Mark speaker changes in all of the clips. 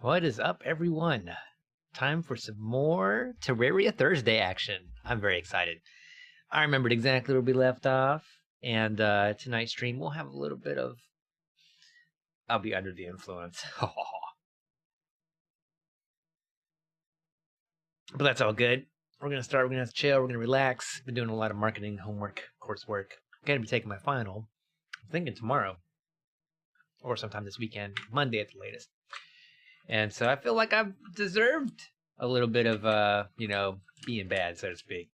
Speaker 1: What is up, everyone? Time for some more Terraria Thursday action. I'm very excited. I remembered exactly where we left off, and tonight's stream we'll have a little bit of... I'll be under the influence. But that's all good. We're gonna start, we're gonna have to chill, we're gonna relax. Been doing a lot of marketing, homework, coursework. Gonna be taking my final, I'm thinking tomorrow, or sometime this weekend, Monday at the latest. And so I feel like I've deserved a little bit of, being bad, so to speak.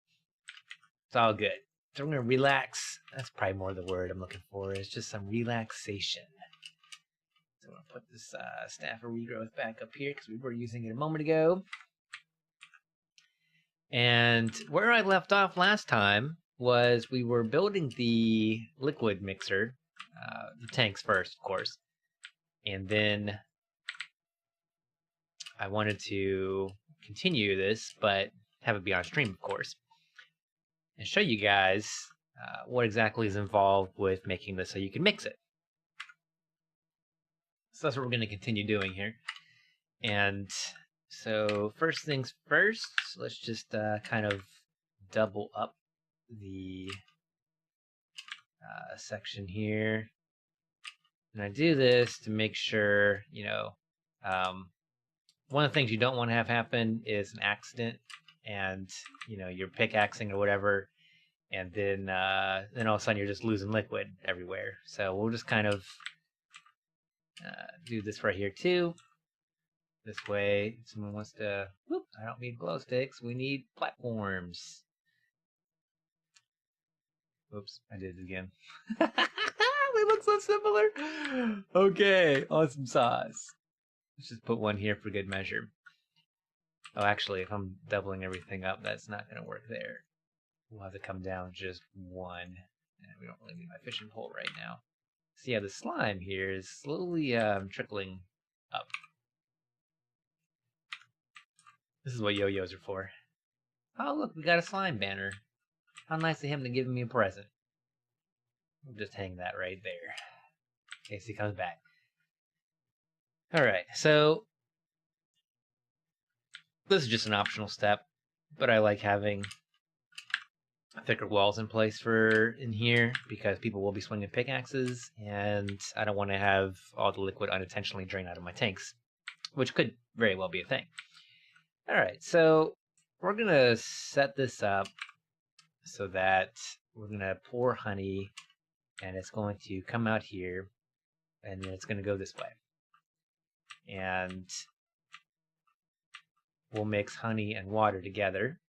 Speaker 1: It's all good. So we're going to relax. That's probably more the word I'm looking for. It's just some relaxation. So I'm going to put this staff of regrowth back up here because we were using it a moment ago. And where I left off last time was we were building the liquid mixer, the tanks first, of course. And then I wanted to continue this, but have it be on stream, of course, and show you guys what exactly is involved with making this so you can mix it. So that's what we're going to continue doing here. And so first things first, let's just kind of double up the section here. And I do this to make sure, one of the things you don't want to have happen is an accident, and you're pickaxing or whatever, and then all of a sudden you're just losing liquid everywhere. So we'll just kind of do this right here too. This way, if someone wants to, whoop, I don't need glow sticks, we need platforms. Oops, I did it again. They look so similar. Okay, awesome sauce. Let's just put one here for good measure. Oh, actually, if I'm doubling everything up, that's not going to work there. We'll have to come down just one. And we don't really need my fishing pole right now. So yeah, the slime here is slowly trickling up. This is what yo-yos are for. Oh, look, we got a slime banner. How nice of him to give me a present. We'll just hang that right there in case he comes back. Alright, so this is just an optional step, but I like having thicker walls in place for in here because people will be swinging pickaxes, and I don't want to have all the liquid unintentionally drain out of my tanks, which could very well be a thing. Alright, so we're going to set this up so that we're going to pour honey, and it's going to come out here, and then it's going to go this way. And we'll mix honey and water together.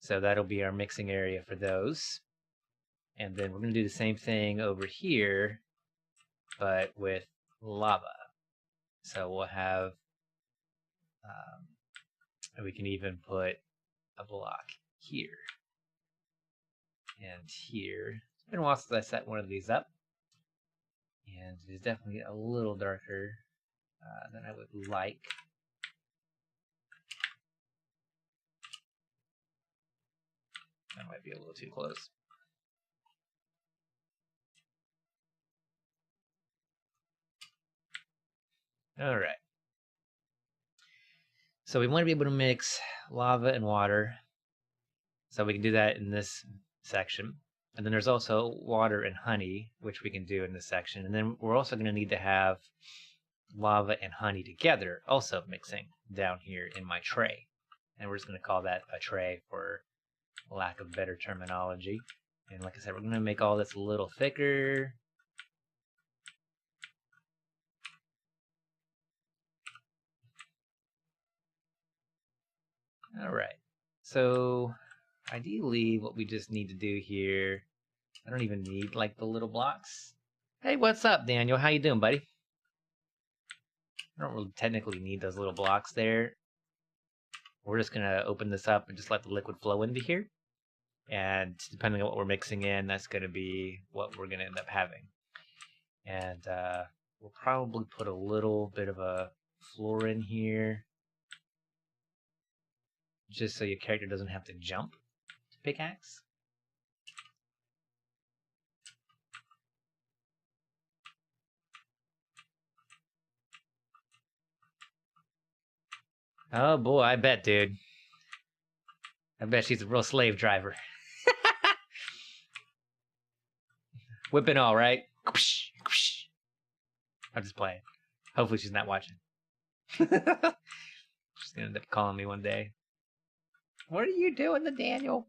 Speaker 1: So that'll be our mixing area for those. And then we're going to do the same thing over here, but with lava. So we'll have, we can even put a block here and here. It's been a while since I set one of these up, and it is definitely a little darker than I would like. That might be a little too close. All right. So we want to be able to mix lava and water. So we can do that in this section. And then there's also water and honey, which we can do in this section. And then we're also going to need to have lava and honey together, also mixing down here in my tray. And we're just going to call that a tray for lack of better terminology. And like I said, we're going to make all this a little thicker. All right. So ideally, what we just need to do here, I don't even need like the little blocks. Hey, what's up, Daniel? How you doing, buddy? I don't really technically need those little blocks there. We're just gonna open this up and just let the liquid flow into here. And depending on what we're mixing in, that's gonna be what we're gonna end up having. And we'll probably put a little bit of a floor in here, just so your character doesn't have to jump to pickaxe. Oh boy, I bet, dude. I bet she's a real slave driver. Whipping all right. I'm just playing. Hopefully she's not watching. She's gonna end up calling me one day. What are you doing, Nathaniel?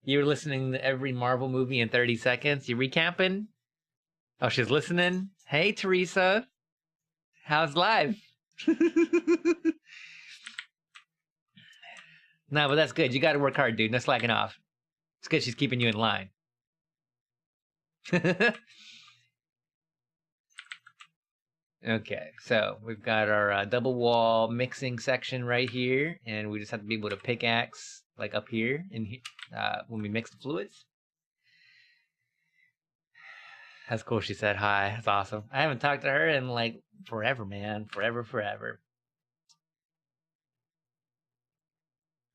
Speaker 1: You were listening to every Marvel movie in 30 seconds? You recapping? Oh, she's listening? Hey, Teresa. How's life? No, but that's good. You gotta work hard, dude. No slacking off. It's good she's keeping you in line. Okay, so we've got our double wall mixing section right here, and we just have to be able to pickaxe like up here when we mix the fluids. That's cool. She said hi. That's awesome. I haven't talked to her in like forever, man. Forever.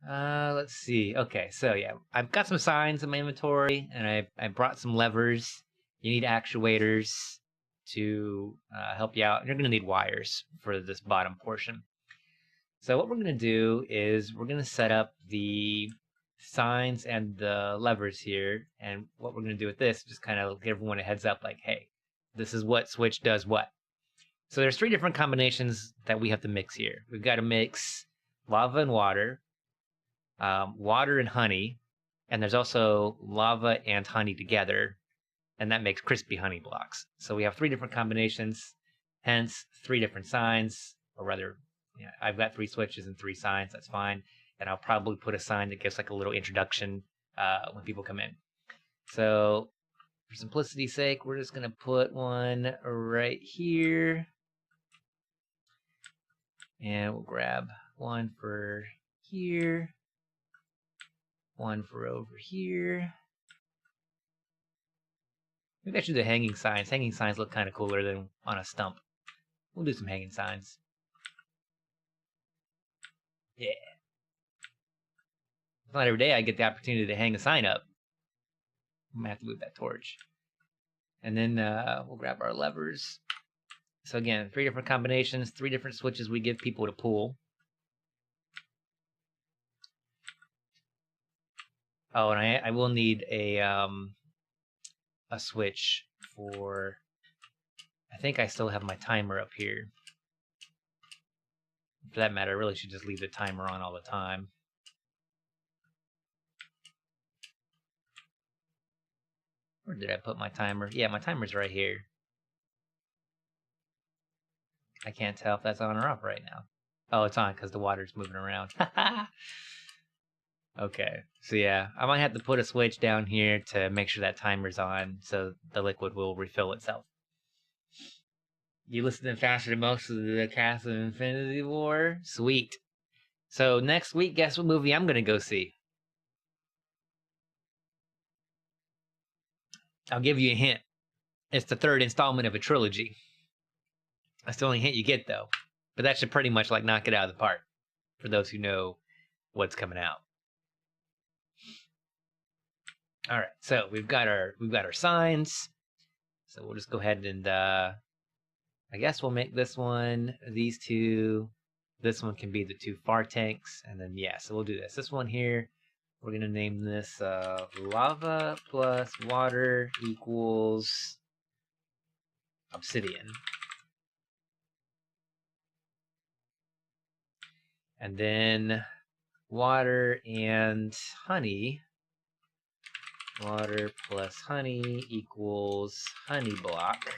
Speaker 1: Let's see. Okay, so yeah, I've got some signs in my inventory, and I brought some levers. You need actuators to help you out, and you're gonna need wires for this bottom portion. So what we're gonna do is we're gonna set up the signs and the levers here, and what we're gonna do with this is just kind of give everyone a heads up, like, hey, this is what switch does what. So there's 3 different combinations that we have to mix here. We've got to mix lava and water, water and honey, and there's also lava and honey together, and that makes crispy honey blocks. So we have 3 different combinations, hence 3 different signs, or rather, yeah, I've got 3 switches and 3 signs. That's fine, and I'll probably put a sign that gives like a little introduction when people come in. So for simplicity's sake, we're just gonna put one right here, and we'll grab one for here, one for over here. Maybe I should do hanging signs. Hanging signs look kind of cooler than on a stump. We'll do some hanging signs. Yeah. It's not every day I get the opportunity to hang a sign up. I'm gonna have to move that torch. And then we'll grab our levers. So again, 3 different combinations, 3 different switches we give people to pull. Oh, and I will need a switch for. I think I still have my timer up here. For that matter, I really should just leave the timer on all the time. Where did I put my timer? Yeah, my timer's right here. I can't tell if that's on or off right now. Oh, it's on because the water's moving around. Okay, so yeah, I might have to put a switch down here to make sure that timer's on so the liquid will refill itself. You listening faster than most of the cast of Infinity War? Sweet. So next week, guess what movie I'm gonna go see? I'll give you a hint. It's the 3rd installment of a trilogy. That's the only hint you get, though. But that should pretty much like knock it out of the park for those who know what's coming out. All right, so we've got our signs. So we'll just go ahead and I guess we'll make this one these 2. This one can be the 2 far tanks, and then yeah, so we'll do this. This one here, we're gonna name this lava plus water equals obsidian. And then water and honey. Water plus honey equals honey block.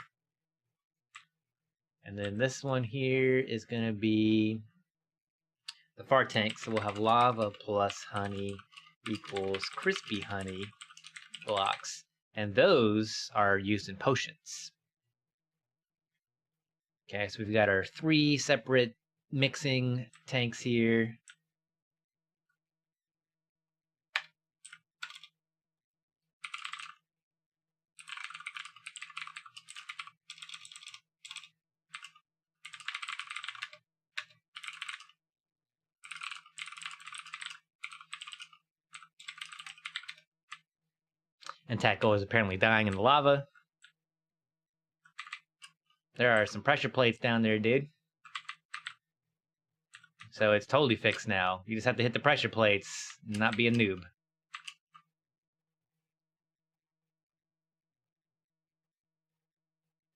Speaker 1: And then this one here is going to be the far tank. So we'll have lava plus honey equals crispy honey blocks. And those are used in potions. Okay, so we've got our 3 separate mixing tanks here. And Tackle is apparently dying in the lava. There are some pressure plates down there, dude. So it's totally fixed now. You just have to hit the pressure plates and not be a noob.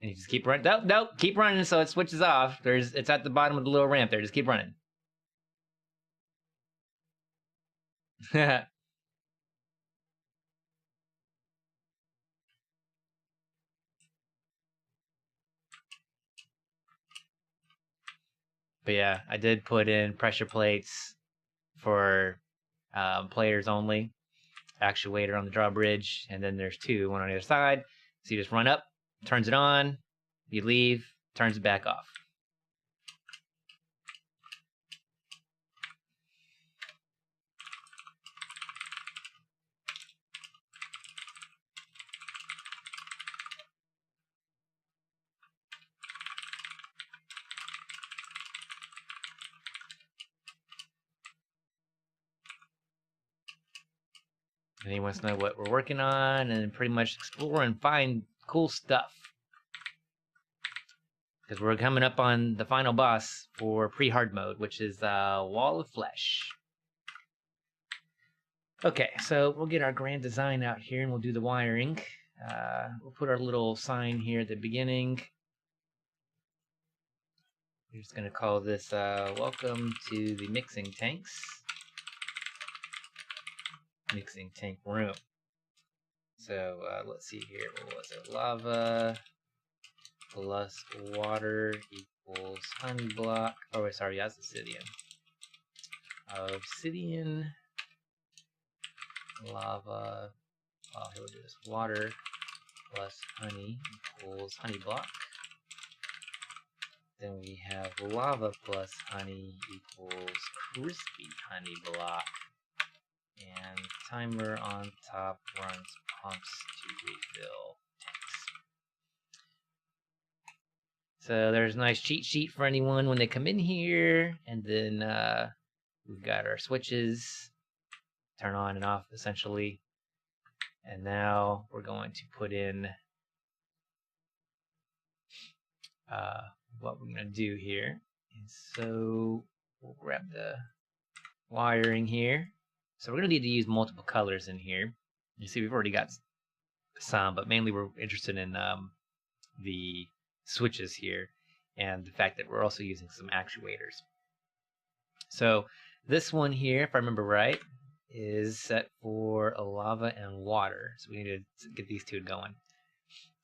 Speaker 1: And you just keep running. Nope, nope. Keep running so it switches off. It's at the bottom of the little ramp there. Just keep running. But yeah, I did put in pressure plates for players only. Actuator on the drawbridge, and then there's two, one on either side. So you just run up, turns it on, you leave, turns it back off. And he wants to know what we're working on and pretty much explore and find cool stuff. Because we're coming up on the final boss for pre-hard mode, which is Wall of Flesh. Okay, so we'll get our grand design out here and we'll do the wiring. We'll put our little sign here at the beginning. We're just going to call this Welcome to the Mixing Tanks. Mixing tank room. So let's see here. What was it? Lava plus water equals honey block. Oh, wait, sorry, that's obsidian. Obsidian, lava. Oh, here we'll do this. Water plus honey equals honey block. Then we have lava plus honey equals crispy honey block. And timer on top runs pumps to refill tanks. So there's a nice cheat sheet for anyone when they come in here. And then we've got our switches, turn on and off essentially. And now we're going to put in what we're going to do here. And so we'll grab the wiring here. So we're going to need to use multiple colors in here. You see, we've already got some, but mainly we're interested in the switches here and the fact that we're also using some actuators. So this one here, if I remember right, is set for a lava and water. So we need to get these two going.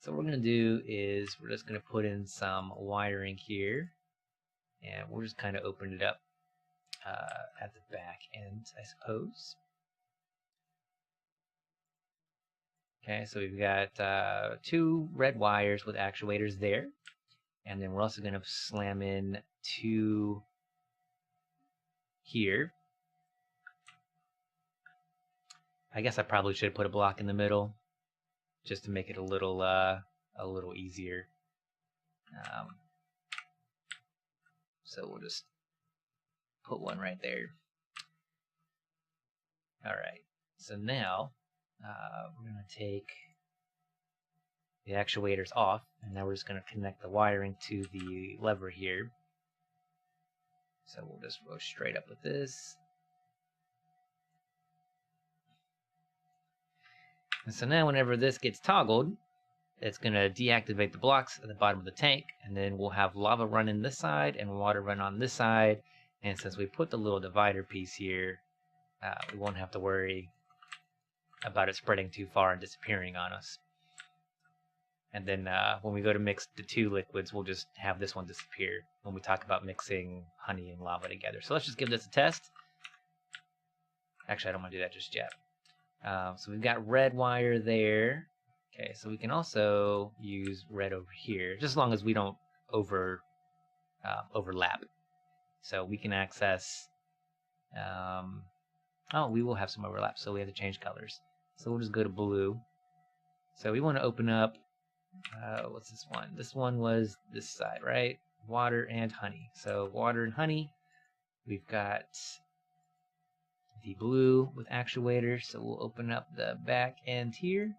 Speaker 1: So what we're going to do is we're just going to put in some wiring here, and we'll just kind of open it up at the back end, I suppose. Okay, so we've got two red wires with actuators there. And then we're also going to slam in two here. I guess I probably should put a block in the middle just to make it a little easier. So we'll just put one right there. All right. So now we're going to take the actuators off, and now we're just going to connect the wiring to the lever here. So we'll just go straight up with this. And so now whenever this gets toggled, it's going to deactivate the blocks at the bottom of the tank, and then we'll have lava run in this side and water run on this side. And since we put the little divider piece here, we won't have to worry about it spreading too far and disappearing on us. And then when we go to mix the two liquids, we'll just have this one disappear when we talk about mixing honey and lava together. So let's just give this a test. Actually, I don't want to do that just yet. So we've got red wire there. Okay, so we can also use red over here, just as long as we don't overlap. So we can access... oh, we will have some overlap, so we have to change colors. So we'll just go to blue. So we want to open up... what's this one? This one was this side, right? Water and honey. So water and honey. We've got the blue with actuators. So we'll open up the back end here.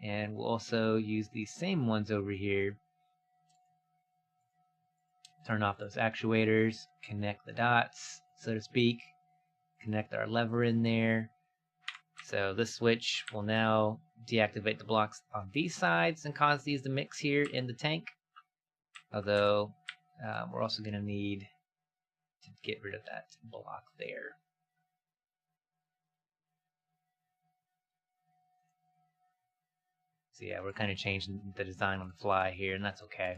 Speaker 1: And we'll also use these same ones over here. Turn off those actuators, connect the dots, so to speak, connect our lever in there. So this switch will now deactivate the blocks on these sides and cause these to mix here in the tank. Although we're also going to need to get rid of that block there. So yeah, we're kind of changing the design on the fly here, and that's okay.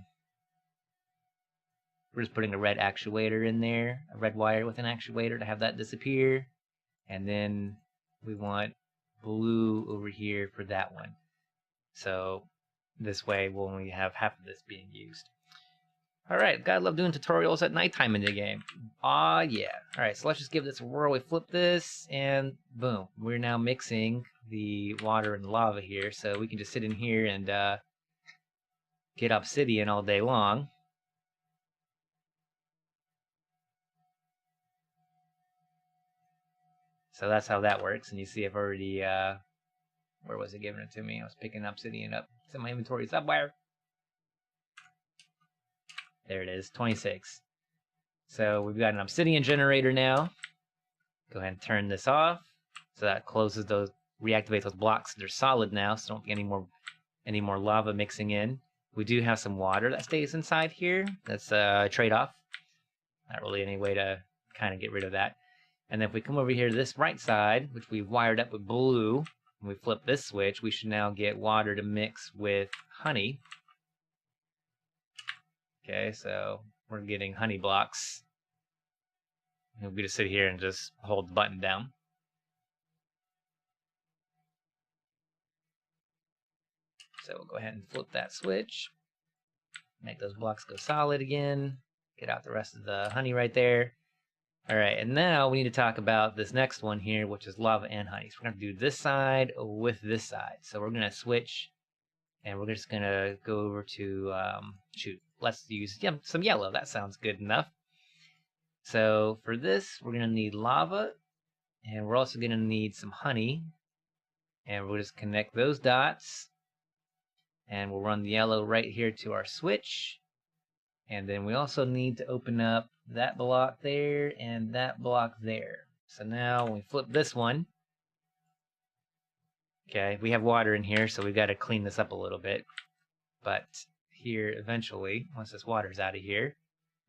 Speaker 1: We're just putting a red actuator in there, a red wire with an actuator to have that disappear. And then we want blue over here for that one. So this way we'll only have half of this being used. Alright, gotta love doing tutorials at nighttime in the game. Aw, yeah. Alright, so let's just give this a whirl. We flip this, and boom. We're now mixing the water and the lava here, so we can just sit in here and get obsidian all day long. So that's how that works, and you see I've already, where was it giving it to me? I was picking obsidian up. It's in my inventory somewhere. There it is, 26. So we've got an obsidian generator now. Go ahead and turn this off. So that closes those, reactivates those blocks. They're solid now, so don't get any more lava mixing in. We do have some water that stays inside here. That's a trade-off. Not really any way to kind of get rid of that. And then if we come over here to this right side, which we've wired up with blue, and we flip this switch, we should now get water to mix with honey. Okay, so we're getting honey blocks. And we just sit here and just hold the button down. So we'll go ahead and flip that switch. Make those blocks go solid again. Get out the rest of the honey right there. Alright, and now we need to talk about this next one here, which is lava and honey. So we're going to do this side with this side. So we're going to switch, and we're just going to go over to, let's use some yellow. That sounds good enough. So for this, we're going to need lava, and we're also going to need some honey. And we'll just connect those dots, and we'll run the yellow right here to our switch. And then we also need to open up that block there and that block there. So now when we flip this one, okay, we have water in here, so we've got to clean this up a little bit. But here, eventually, once this water's out of here,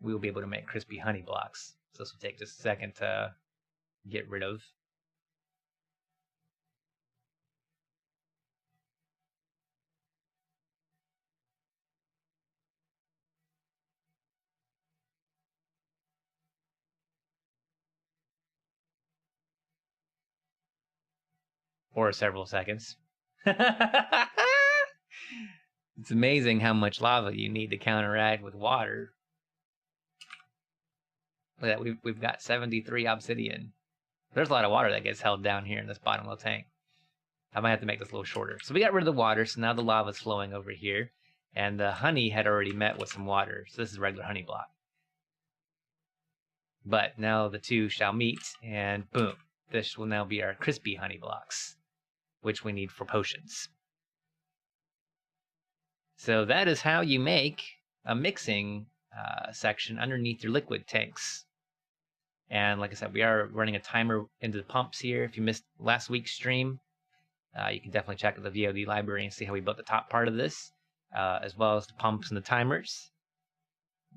Speaker 1: we will be able to make crispy honey blocks. So this will take just a second to get rid of. Or several seconds. It's amazing how much lava you need to counteract with water. Look at that, we've got 73 obsidian. There's a lot of water that gets held down here in this bottom of the tank. I might have to make this a little shorter. So we got rid of the water, so now the lava's flowing over here. And the honey had already met with some water, so this is a regular honey block. But now the two shall meet, and boom. This will now be our crispy honey blocks, which we need for potions. So that is how you make a mixing section underneath your liquid tanks. And like I said, we are running a timer into the pumps here. If you missed last week's stream, you can definitely check out the VOD library and see how we built the top part of this, as well as the pumps and the timers.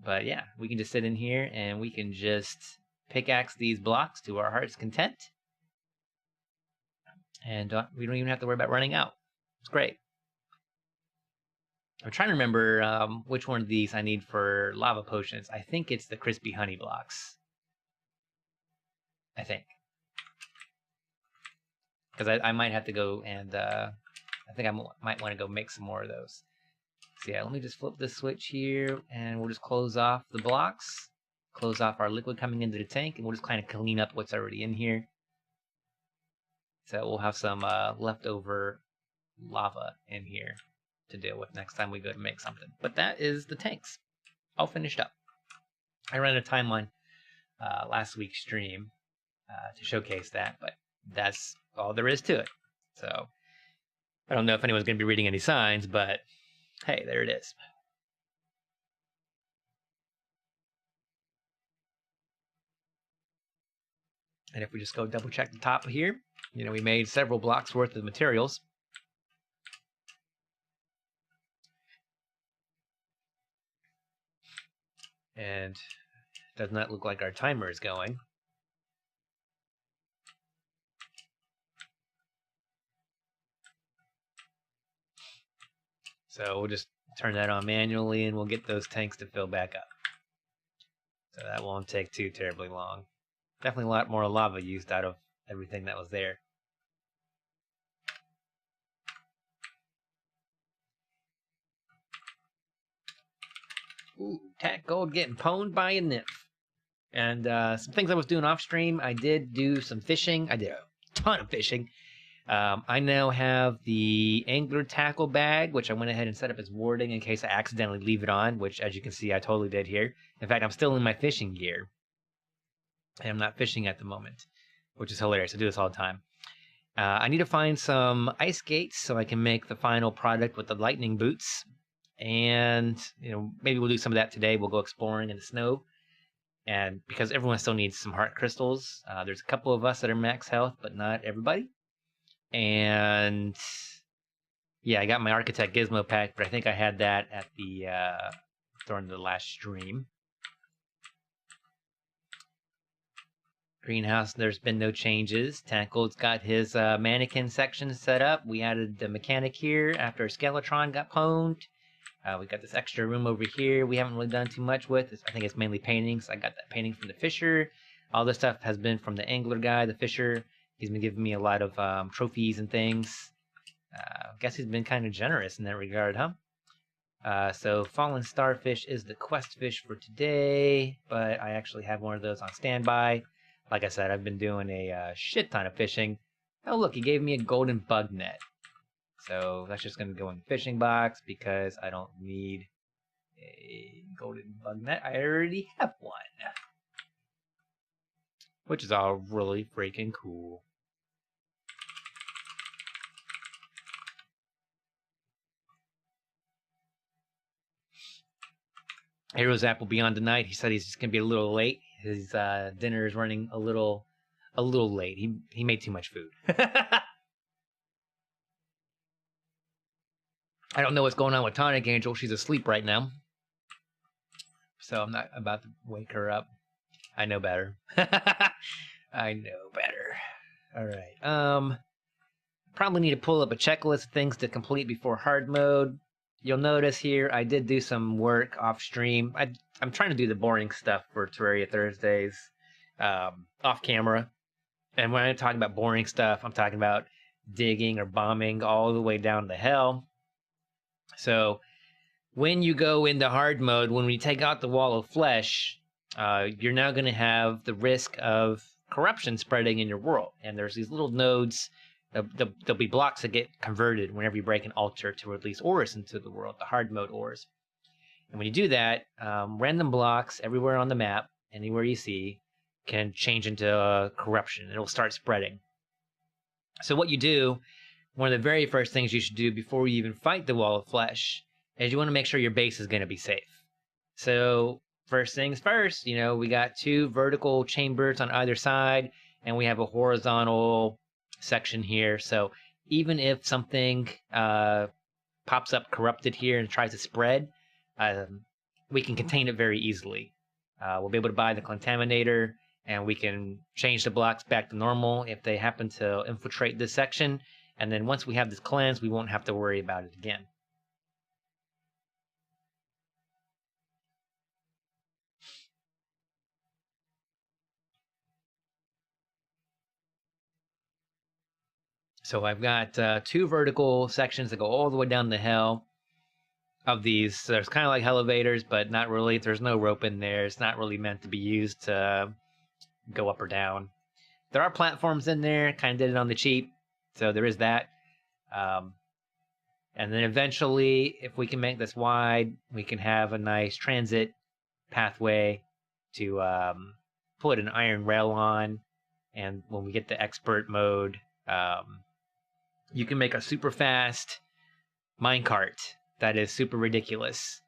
Speaker 1: But yeah, we can just sit in here and we can just pickaxe these blocks to our heart's content. And we don't even have to worry about running out. It's great. I'm trying to remember which one of these I need for lava potions. I think it's the crispy honey blocks. I think. Because I might have to go and I think I might want to go make some more of those. So yeah, let me just flip this switch here and we'll just close off the blocks. Close off our liquid coming into the tank, and we'll just kind of clean up what's already in here. So we'll have some leftover lava in here to deal with next time we go to make something. But that is the tanks, all finished up. I ran a timeline last week's stream to showcase that, but that's all there is to it. So I don't know if anyone's going to be reading any signs, but hey, there it is. And if we just go double check the top here, you know, we made several blocks worth of materials. And it does not look like our timer is going. So we'll just turn that on manually and we'll get those tanks to fill back up. So that won't take too terribly long. Definitely a lot more lava used out of everything that was there. Ooh, Tack Gold getting pwned by a nymph. And some things I was doing off stream, I did do some fishing. I did a ton of fishing. I now have the angler tackle bag, which I went ahead and set up as warding in case I accidentally leave it on, which as you can see, I totally did here. In fact, I'm still in my fishing gear. And I'm not fishing at the moment, which is hilarious. I do this all the time. I need to find some ice skates so I can make the final product with the lightning boots. And, you know, maybe we'll do some of that today. We'll go exploring in the snow. And because everyone still needs some heart crystals, there's a couple of us that are max health, but not everybody. And yeah, I got my Architect Gizmo pack, but I think I had that at the during the last stream. Greenhouse, there's been no changes. Tackled's got his mannequin section set up. We added the mechanic here after Skeletron got pwned. We got this extra room over here we haven't really done too much with. I think it's mainly paintings. I got that painting from the Fisher. All this stuff has been from the angler guy, the Fisher. He's been giving me a lot of trophies and things. I guess he's been kind of generous in that regard, huh? So Fallen Starfish is the quest fish for today, but I actually have one of those on standby. Like I said, I've been doing a shit ton of fishing. Oh, look, he gave me a golden bug net. So that's just going to go in the fishing box because I don't need a golden bug net. I already have one. Which is all really freaking cool. Heroes App will be on tonight. He said he's just going to be a little late. His dinner is running a little late. He made too much food. I don't know what's going on with Tonic Angel. She's asleep right now. So I'm not about to wake her up. I know better. I know better. All right. Probably need to pull up a checklist of things to complete before hard mode. You'll notice here I did do some work off stream. I'm trying to do the boring stuff for Terraria Thursdays off camera. And when I'm talking about boring stuff, I'm talking about digging or bombing all the way down to hell. So when you go into hard mode, when we take out the wall of flesh, you're now going to have the risk of corruption spreading in your world. And there's these little nodes. There'll be blocks that get converted whenever you break an altar to release ores into the world, the hard mode ores. And when you do that, random blocks everywhere on the map, anywhere you see, can change into corruption. It'll start spreading. So what you do, one of the very first things you should do before you even fight the wall of flesh is you want to make sure your base is going to be safe. So first things first, you know, we got 2 vertical chambers on either side, and we have a horizontal section here. So even if something pops up corrupted here and tries to spread, we can contain it very easily. We'll be able to buy the contaminator, and we can change the blocks back to normal if they happen to infiltrate this section. And then once we have this cleansed, we won't have to worry about it again. So I've got 2 vertical sections that go all the way down the hell of these. So there's kind of like elevators, but not really. There's no rope in there. It's not really meant to be used to go up or down. There are platforms in there. Kind of did it on the cheap. So there is that. And then eventually, if we can make this wide, we can have a nice transit pathway to put an iron rail on. And when we get the expert mode, you can make a super fast minecart that is super ridiculous.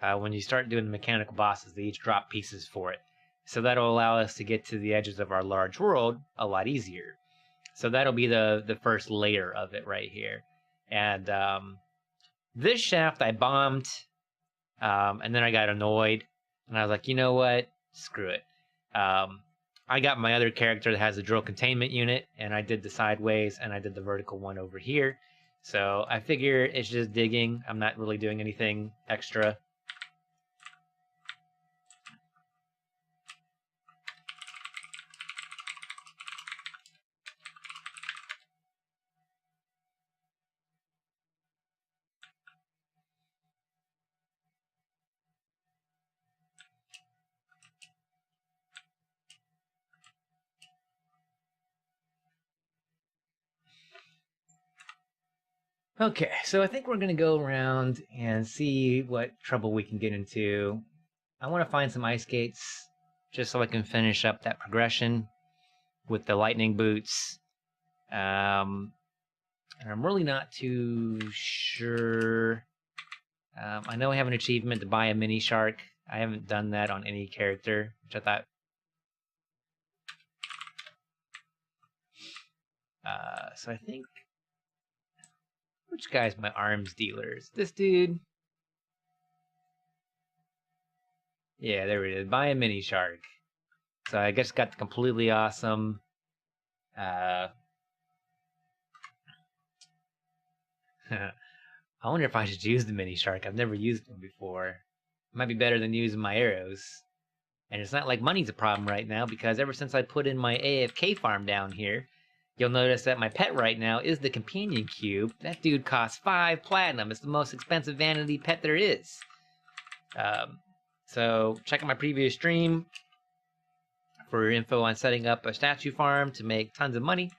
Speaker 1: When you start doing the mechanical bosses, they each drop pieces for it. So that'll allow us to get to the edges of our large world a lot easier. So that'll be the first layer of it right here. And this shaft I bombed, and then I got annoyed, and I was like, you know what? Screw it. I got my other character that has a drill containment unit, and I did the sideways, and I did the vertical one over here. So I figure it's just digging. I'm not really doing anything extra. Okay, so I think we're gonna go around and see what trouble we can get into. I want to find some ice skates just so I can finish up that progression with the lightning boots. And I'm really not too sure. I know I have an achievement to buy a mini shark. I haven't done that on any character, which I thought. So I think. Which guy's my arms dealers? This dude? Yeah, there it is. Buy a mini shark. So I guess got the completely awesome. I wonder if I should use the mini shark. I've never used one before. It might be better than using my arrows. And it's not like money's a problem right now, because ever since I put in my AFK farm down here, you'll notice that my pet right now is the companion cube. That dude costs 5 platinum. It's the most expensive vanity pet there is. So check out my previous stream for info on setting up a statue farm to make tons of money.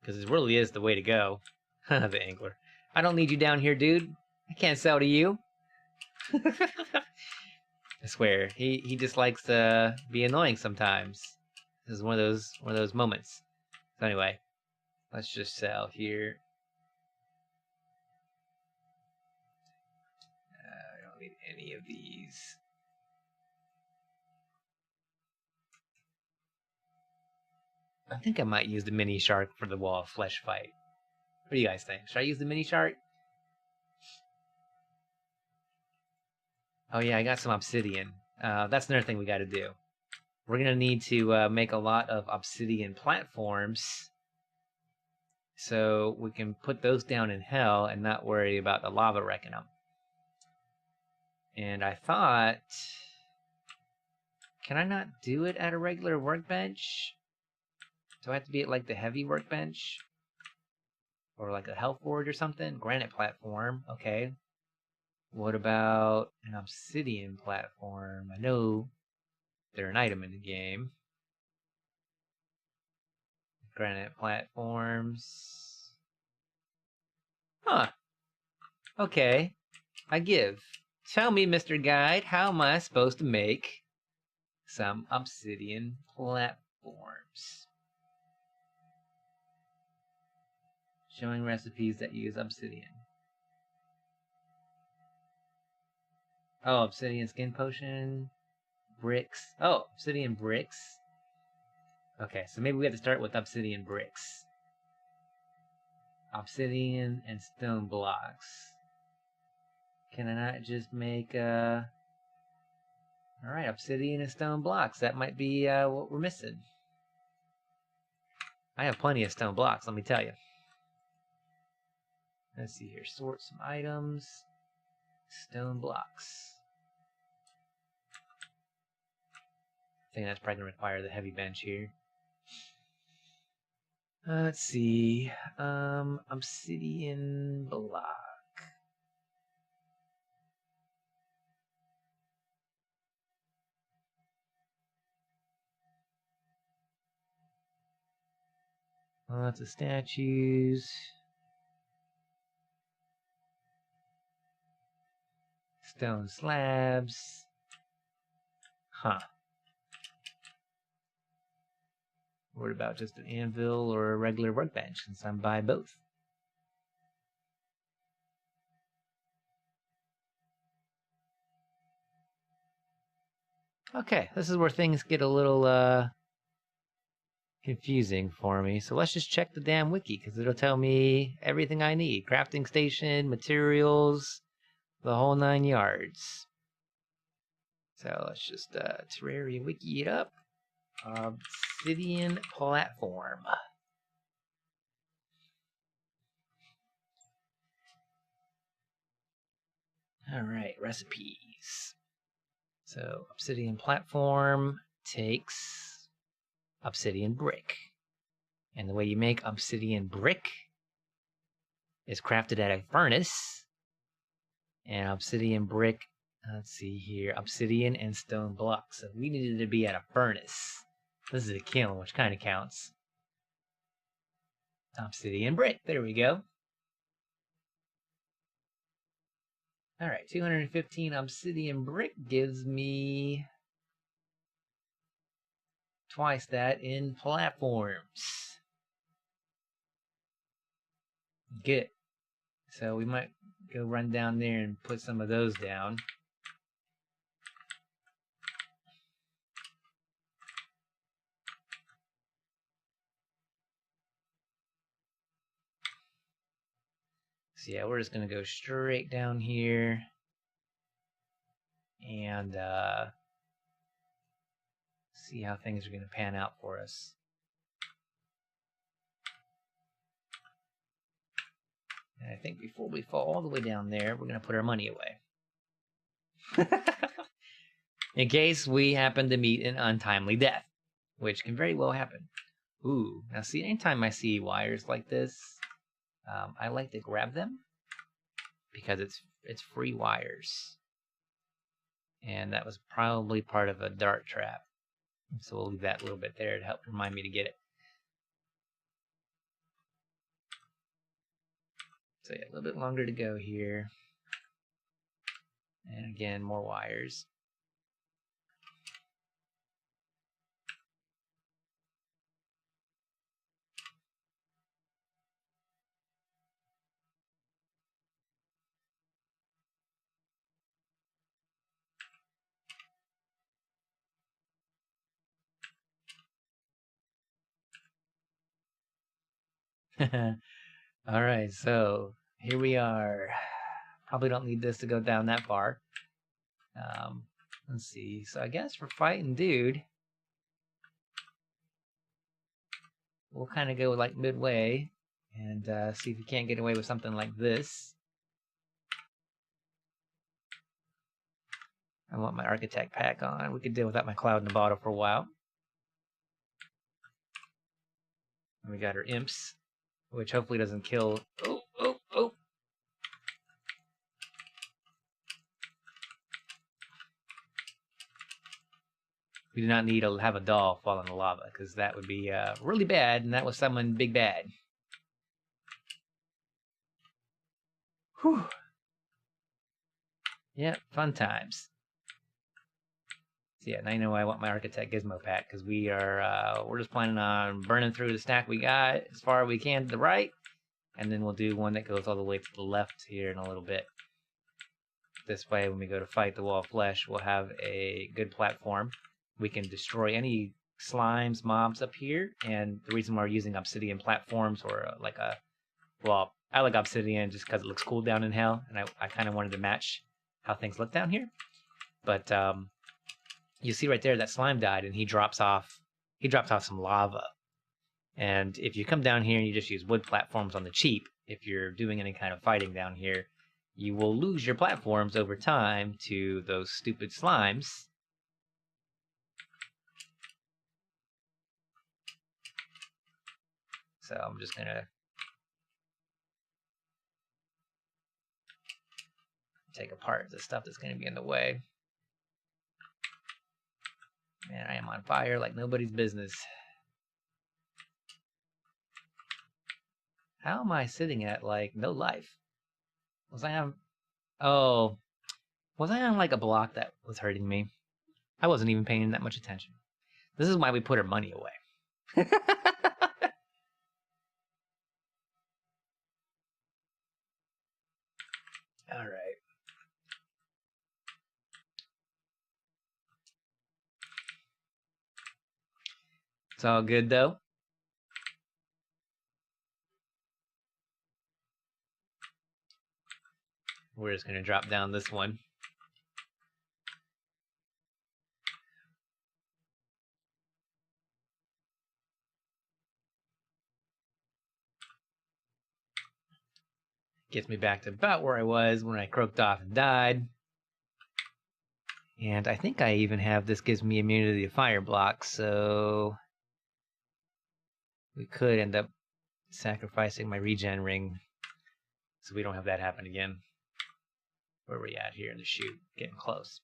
Speaker 1: Because it really is the way to go. The angler. I don't need you down here, dude. I can't sell to you. I swear, he just likes to be annoying sometimes. This is one of those moments. So anyway, let's just sell here. I don't need any of these. I think I might use the mini shark for the wall of flesh fight. What do you guys think? Should I use the mini shark? Oh yeah, I got some obsidian. That's another thing we got to do. We're gonna need to make a lot of obsidian platforms, so we can put those down in hell and not worry about the lava wrecking them. And I thought, can I not do it at a regular workbench? Do I have to be at like the heavy workbench? Or like a health board or something? Granite platform, okay. What about an obsidian platform? I know they're an item in the game. Granite platforms. Huh. Okay. I give. Tell me, Mr. Guide, how am I supposed to make some obsidian platforms? Showing recipes that use obsidian. Oh, obsidian skin potion. Bricks. Oh, obsidian bricks. Okay, so maybe we have to start with obsidian bricks. Obsidian and stone blocks. Can I not just make, Alright, obsidian and stone blocks. That might be what we're missing. I have plenty of stone blocks, let me tell you. Let's see here. Sort some items. Stone blocks. I think that's probably going to require the heavy bench here. Let's see. Obsidian block. Lots of statues. Stone slabs. Huh. What about just an anvil or a regular workbench, since I'm by both? Okay, this is where things get a little confusing for me. So let's just check the damn wiki, because it'll tell me everything I need. Crafting station, materials, the whole 9 yards. So let's just Terraria wiki it up. Obsidian platform. Alright, recipes. So obsidian platform takes obsidian brick. And the way you make obsidian brick is crafted at a furnace. And obsidian brick, let's see here, obsidian and stone blocks. So we needed to be at a furnace. This is a kiln, which kind of counts. Obsidian brick, there we go. Alright, 215 obsidian brick gives me twice that in platforms. Good. So we might go run down there and put some of those down. So yeah, we're just gonna go straight down here and see how things are gonna pan out for us. And I think before we fall all the way down there, we're gonna put our money away. In case we happen to meet an untimely death, which can very well happen. Ooh, now see, anytime I see wires like this, I like to grab them because it's free wires. And that was probably part of a dart trap. So we'll leave that a little bit there to help remind me to get it. So yeah, a little bit longer to go here. And again, more wires. Alright, so here we are. Probably don't need this to go down that far. Let's see. So I guess for fighting dude, we'll kind of go like midway and see if we can't get away with something like this. I want my architect pack on. We could deal without my cloud in the bottle for a while. And we got our imps, which hopefully doesn't kill. Oh, oh, oh. We do not need to have a doll fall in the lava, because that would be really bad, and that was someone big bad. Whew. Yeah, fun times. So yeah, now you know why I want my architect gizmo pack, because we're just planning on burning through the stack we got as far as we can to the right, and then we'll do one that goes all the way to the left here in a little bit. This way, when we go to fight the wall of flesh, we'll have a good platform. We can destroy any slimes, mobs up here, and the reason why we're using obsidian platforms or well, I like obsidian just because it looks cool down in hell, and I kind of wanted to match how things look down here. But you see right there that slime died, and he drops off some lava. And if you come down here and you just use wood platforms on the cheap, if you're doing any kind of fighting down here, you will lose your platforms over time to those stupid slimes. So I'm just gonna take apart the stuff that's gonna be in the way. Man, I am on fire like nobody's business. How am I sitting at like no life? Was I on like a block that was hurting me? I wasn't even paying that much attention. This is why we put our money away. All right. It's all good though. We're just gonna drop down this one. Gets me back to about where I was when I croaked off and died. And I think I even have this gives me immunity to fire blocks, so we could end up sacrificing my regen ring so we don't have that happen again. Where are we at here in the chute? Getting close.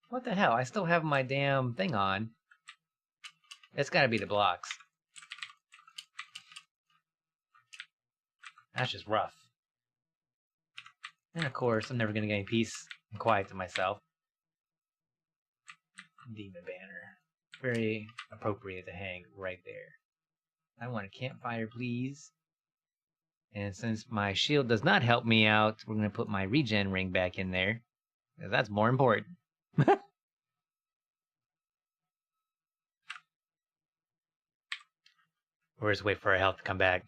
Speaker 1: What the hell? I still have my damn thing on. It's gotta be the blocks. That's just rough. And of course, I'm never gonna get any peace and quiet to myself. Demon banner. Very appropriate to hang right there. I want a campfire, please. And since my shield does not help me out, we're gonna put my regen ring back in there. That's more important. We'll just wait for our health to come back.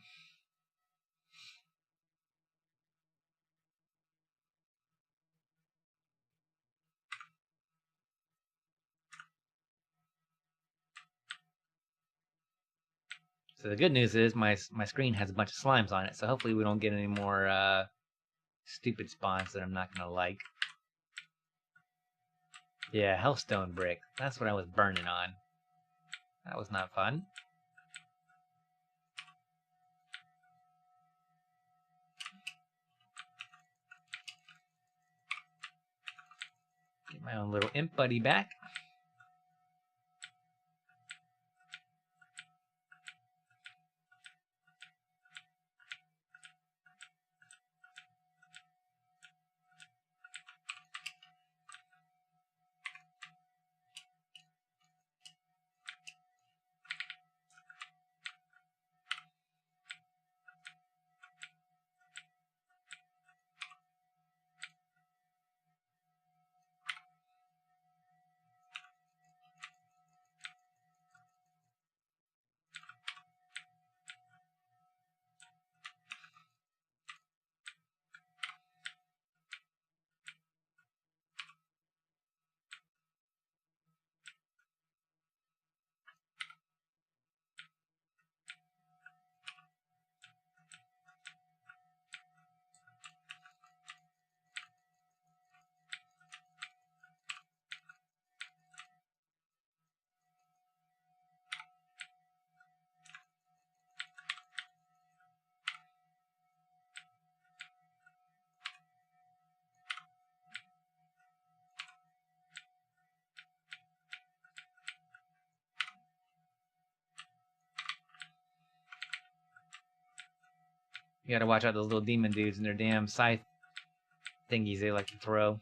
Speaker 1: So the good news is my screen has a bunch of slimes on it, so hopefully we don't get any more stupid spawns that I'm not gonna like. Yeah, Hellstone brick. That's what I was burning on. That was not fun. Get my own little imp buddy back. You gotta watch out those little demon dudes and their damn scythe thingies they like to throw.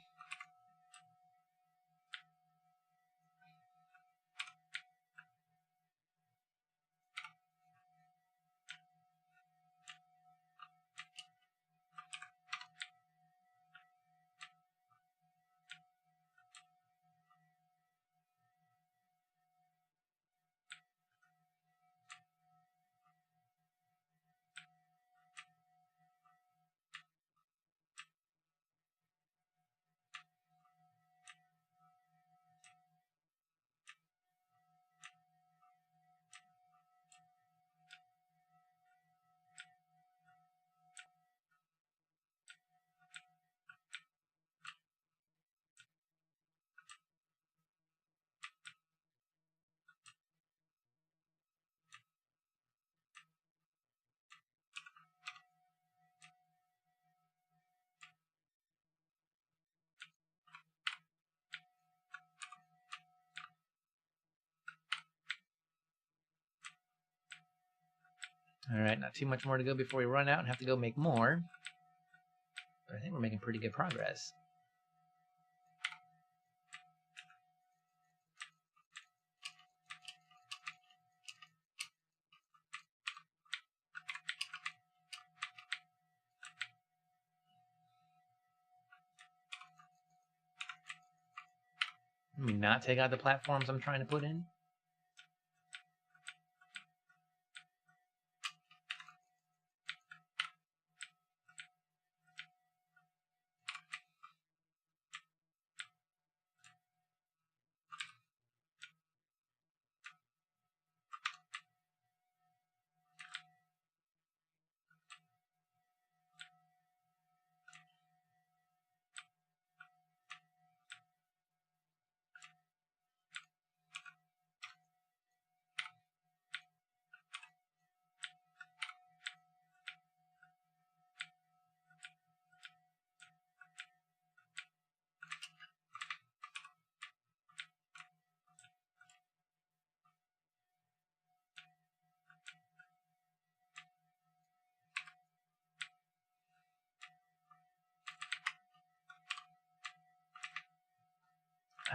Speaker 1: Alright, not too much more to go before we run out and have to go make more. But I think we're making pretty good progress. Let me not take out the platforms I'm trying to put in.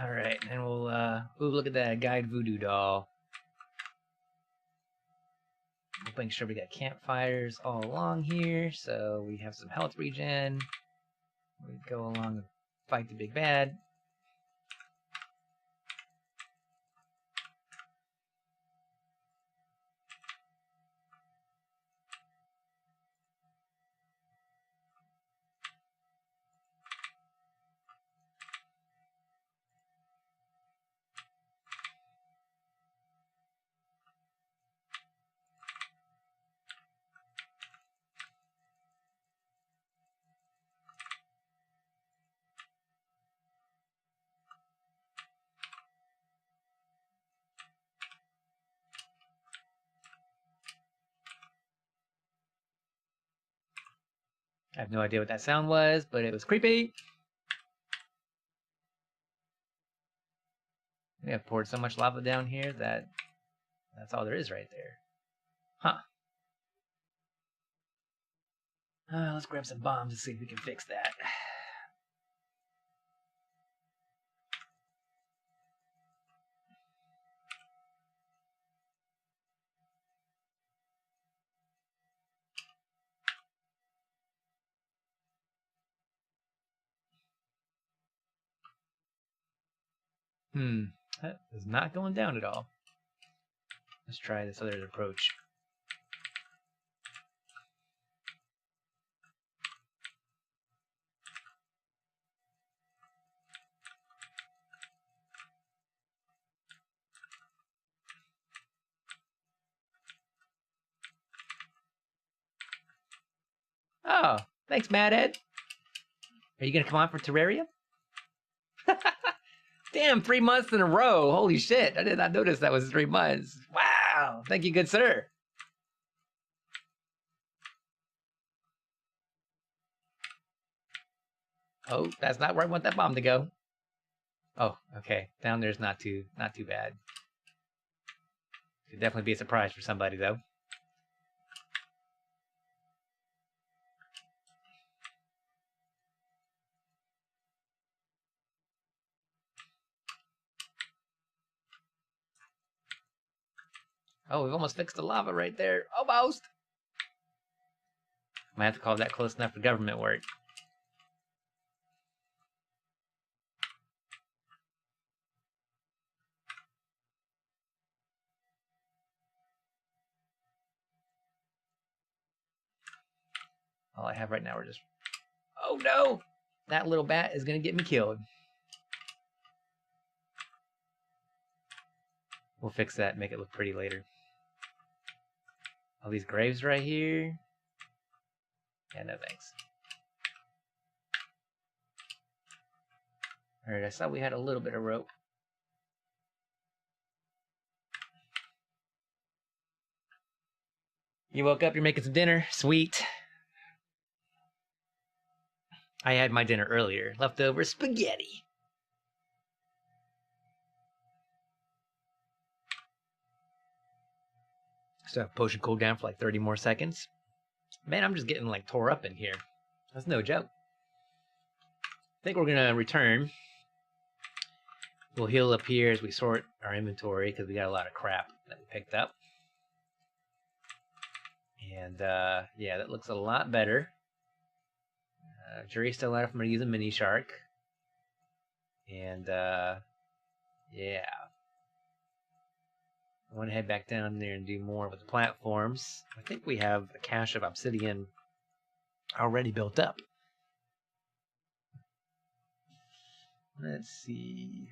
Speaker 1: Alright, and we'll, ooh, look at that guide voodoo doll. We'll make sure we got campfires all along here, so we have some health regen. We go along and fight the big bad. I have no idea what that sound was, but it was creepy. We have poured so much lava down here that that's all there is right there. Huh. Let's grab some bombs and see if we can fix that. That is not going down at all. Let's try this other approach. Oh, thanks, Mad Ed. Are you gonna come on for Terraria? Damn, 3 months in a row. Holy shit. I did not notice that was 3 months. Wow. Thank you, good sir. Oh, that's not where I want that bomb to go. Oh, okay. Down there's not too bad. Could definitely be a surprise for somebody though. Oh, we've almost fixed the lava right there. Almost. Might have to call that close enough for government work. All I have right now are just... Oh no! That little bat is gonna get me killed. We'll fix that and make it look pretty later. All these graves right here. Yeah, no thanks. Alright, I saw we had a little bit of rope. You woke up, you're making some dinner. Sweet. I had my dinner earlier. Leftover spaghetti. So potion cooldown for like 30 more seconds. Man, I'm just getting like tore up in here. That's no joke. I think we're gonna return. We'll heal up here as we sort our inventory because we got a lot of crap that we picked up. And yeah, that looks a lot better. Jury's still out. I'm gonna use a mini shark. And yeah. I want to head back down there and do more with the platforms. I think we have a cache of obsidian already built up. Let's see.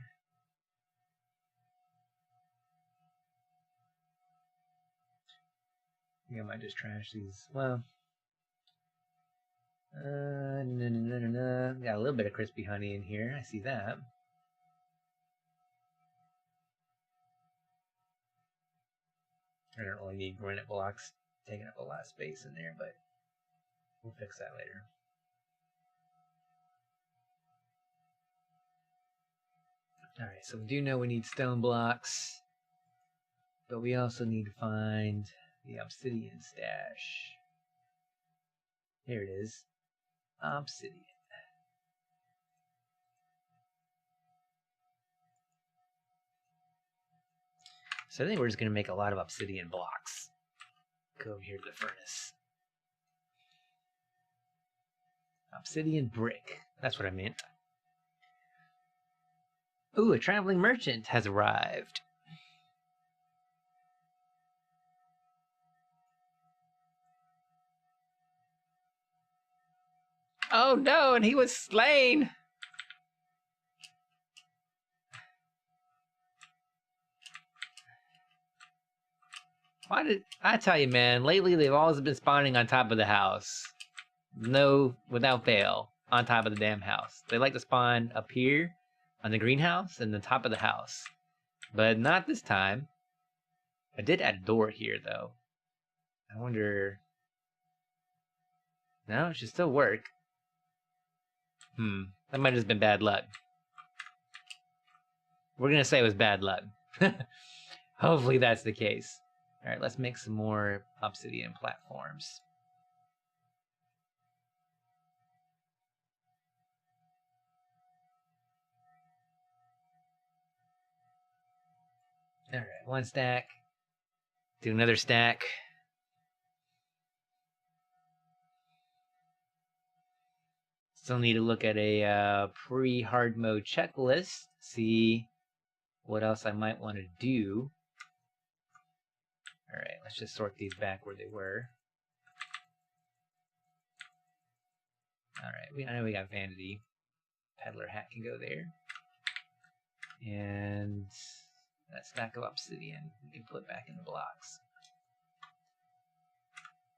Speaker 1: I think I might just trash these. Well, got a little bit of crispy honey in here. I see that. I don't really need granite blocks taking up a lot of space in there, but we'll fix that later. Alright, so we do know we need stone blocks, but we also need to find the obsidian stash. Here it is. Obsidian. So I think we're just going to make a lot of obsidian blocks. Go over here to the furnace. Obsidian brick. That's what I meant. Ooh, a traveling merchant has arrived. Oh no, and he was slain! Why did I tell you, man? Lately, they've always been spawning on top of the house. No, without fail, on top of the damn house. They like to spawn up here on the greenhouse and the top of the house, but not this time. I did add a door here, though. I wonder. No, it should still work. That might have just been bad luck. We're gonna say it was bad luck. Hopefully, that's the case. All right, let's make some more obsidian platforms. All right, one stack. Do another stack. Still need to look at a pre-hard mode checklist. See what else I might want to do. All right, let's just sort these back where they were. All right, I know we got vanity. Peddler hat can go there. And that stack of obsidian we can put back in the blocks.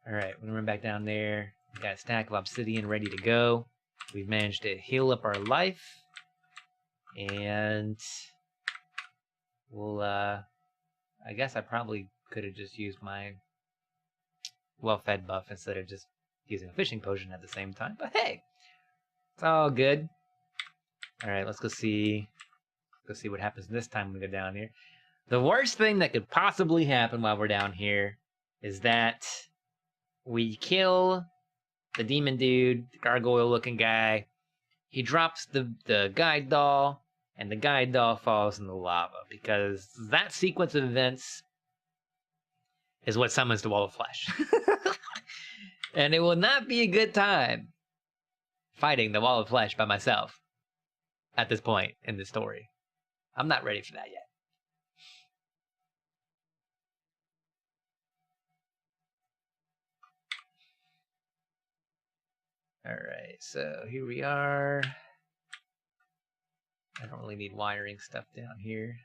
Speaker 1: All right, we're gonna run back down there. We got a stack of obsidian ready to go. We've managed to heal up our life. And we'll, I guess I probably could have just used my well-fed buff instead of just using a fishing potion at the same time. But hey, it's all good. All right, let's go see what happens this time when we go down here. The worst thing that could possibly happen while we're down here is that we kill the demon dude, the gargoyle-looking guy. He drops the guide doll, and the guide doll falls in the lava because that sequence of events is what summons the wall of flesh. And it will not be a good time fighting the wall of flesh by myself at this point in the story. I'm not ready for that yet. Alright, so here we are. I don't really need wiring stuff down here.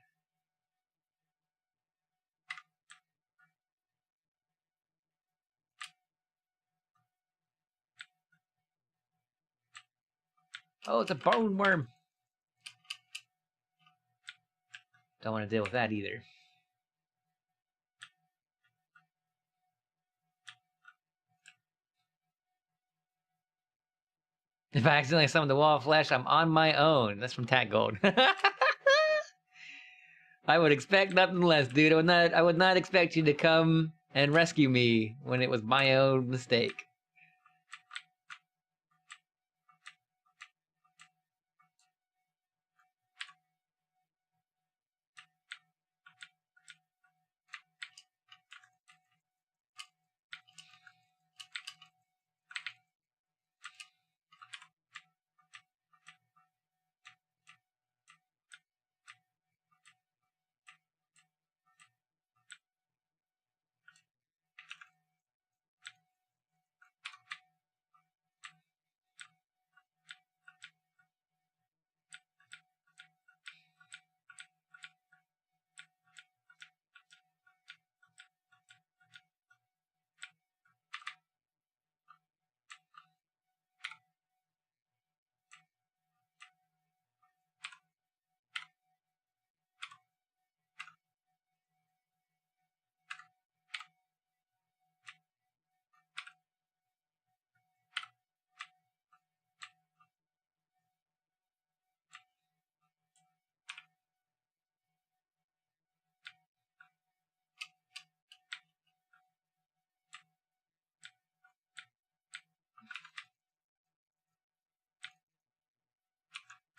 Speaker 1: Oh, it's a bone worm. Don't want to deal with that either. If I accidentally summon the wall of flesh, I'm on my own. That's from Tat Gold. I would expect nothing less, dude. I would not expect you to come and rescue me when it was my own mistake.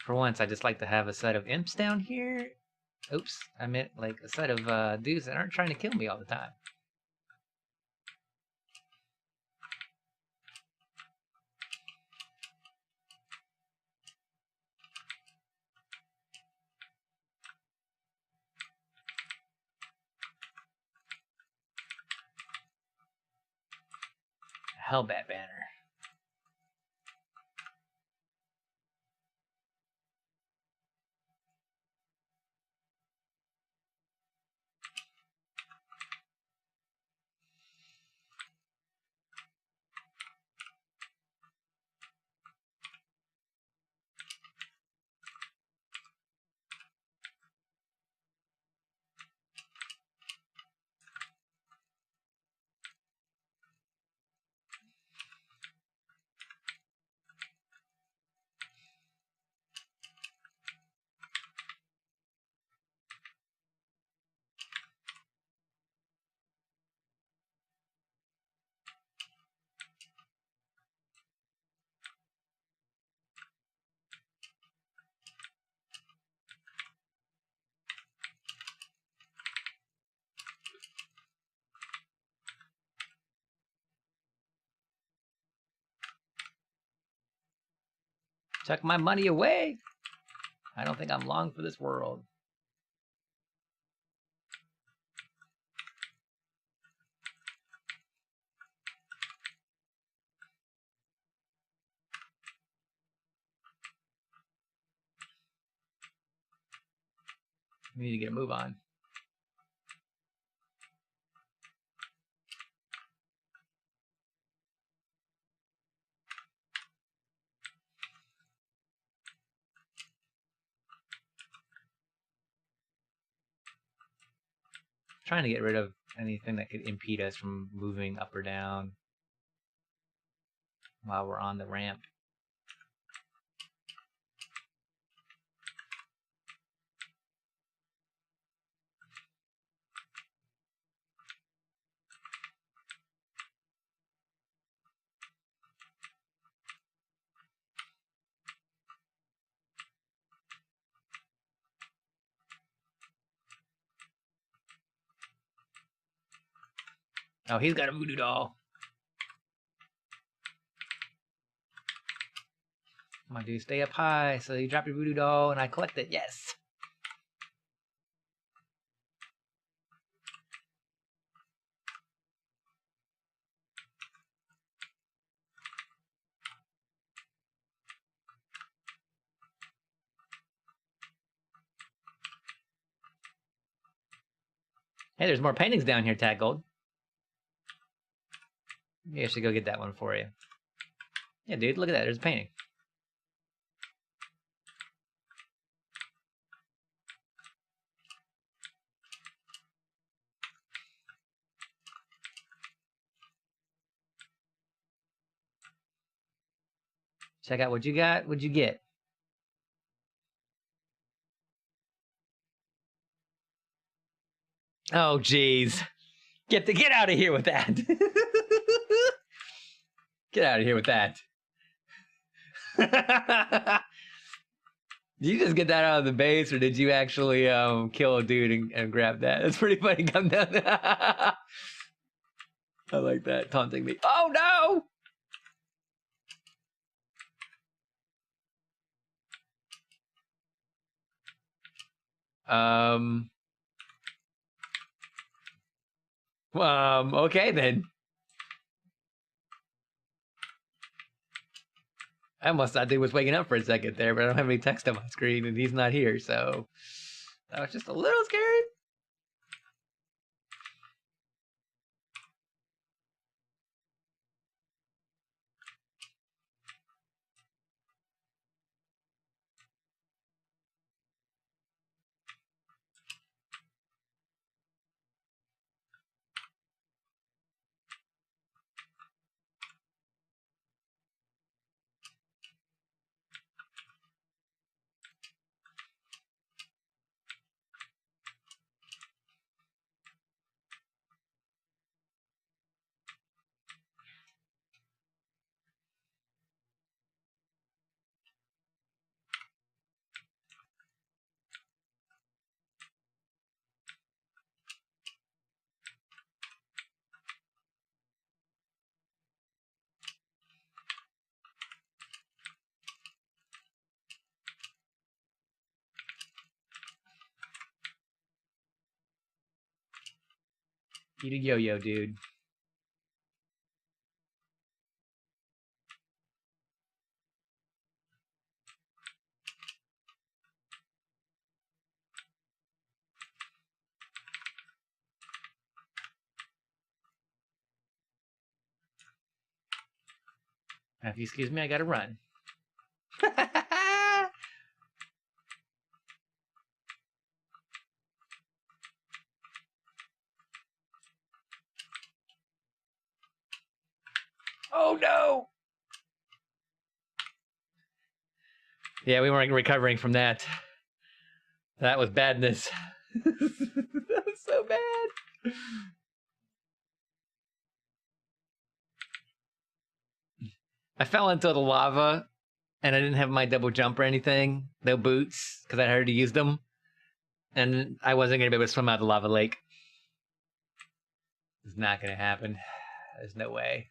Speaker 1: For once, I just like to have a set of imps down here. Oops, I meant like a set of dudes that aren't trying to kill me all the time. Hellbat banner. Tuck my money away. I don't think I'm long for this world. We need to get a move on. Trying to get rid of anything that could impede us from moving up or down while we're on the ramp. Oh, he's got a voodoo doll. Come on, dude, stay up high. So you drop your voodoo doll and I collect it. Yes. Hey, there's more paintings down here, Tag Gold. Maybe I should go get that one for you. Yeah, dude, look at that. There's a painting. Check out what you got. What'd you get? Oh, jeez. Get out of here with that. Get out of here with that. Did you just get that out of the base, or did you actually kill a dude and grab that? That's pretty funny. Come down. I like that, taunting me. Oh no! Okay then. I almost thought he was waking up for a second there, but I don't have any text on my screen, and he's not here, so I was just a little scared. Eat a yo-yo, dude. If you excuse me, I gotta run. Oh no! Yeah, we weren't recovering from that. That was badness. That was so bad. I fell into the lava, and I didn't have my double jump or anything. No boots, because I heard to use them. And I wasn't going to be able to swim out of the lava lake. It's not going to happen. There's no way.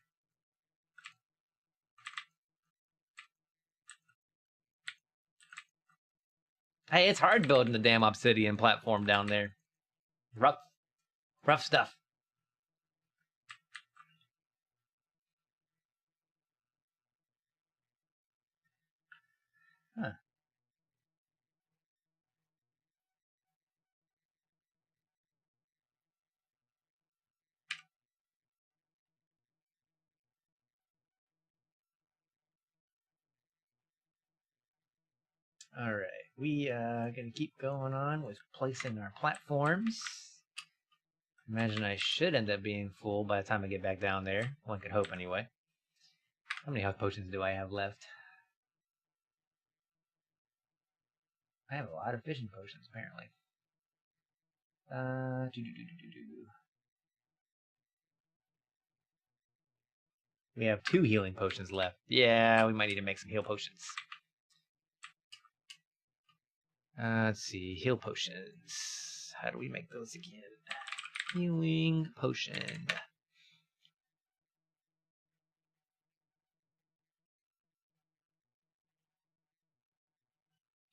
Speaker 1: Hey, it's hard building the damn obsidian platform down there. Rough stuff. Huh. All right, we gonna keep going on with placing our platforms. Imagine I should end up being full by the time I get back down there. One could hope, anyway. How many health potions do I have left? I have a lot of fishing potions, apparently. We have 2 healing potions left. Yeah, we might need to make some heal potions. Let's see, heal potions. How do we make those again? Healing potion.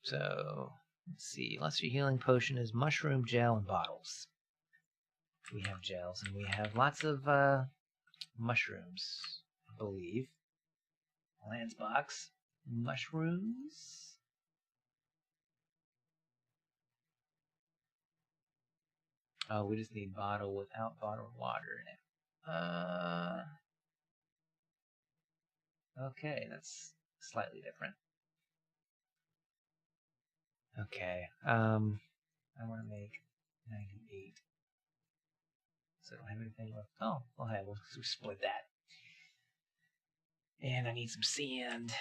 Speaker 1: So, let's see. Lesser healing potion is mushroom gel and bottles. We have gels, and we have lots of mushrooms, I believe. Lance box. Mushrooms. Oh, we just need bottle without bottled water in it. Okay, that's slightly different. Okay, I want to make 98. So I don't have anything left. Oh, okay, we'll split that. And I need some sand.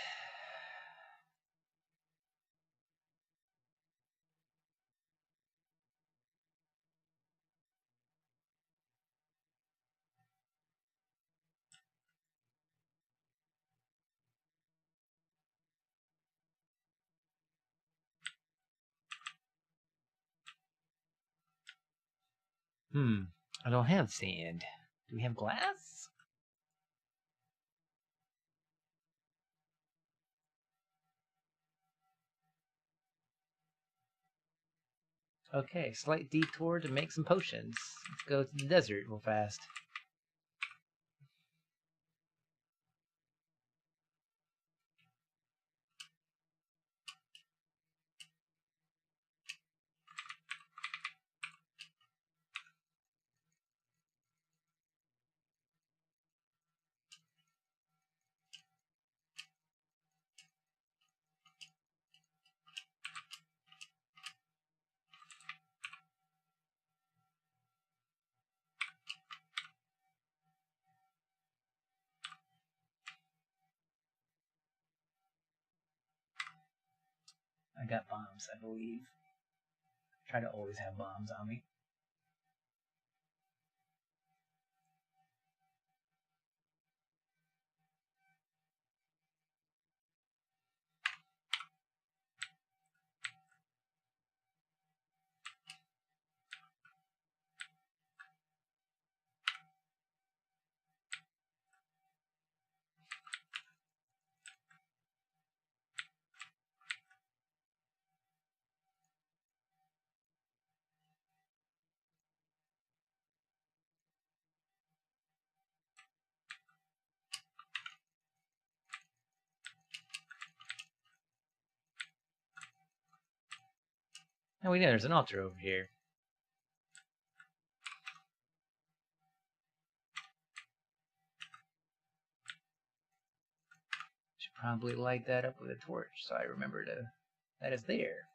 Speaker 1: I don't have sand. Do we have glass? Okay, slight detour to make some potions. Let's go to the desert real fast. I got bombs, I believe. Try to always have bombs on me. Oh, yeah, there's an altar over here. Should probably light that up with a torch so I remember that it's there.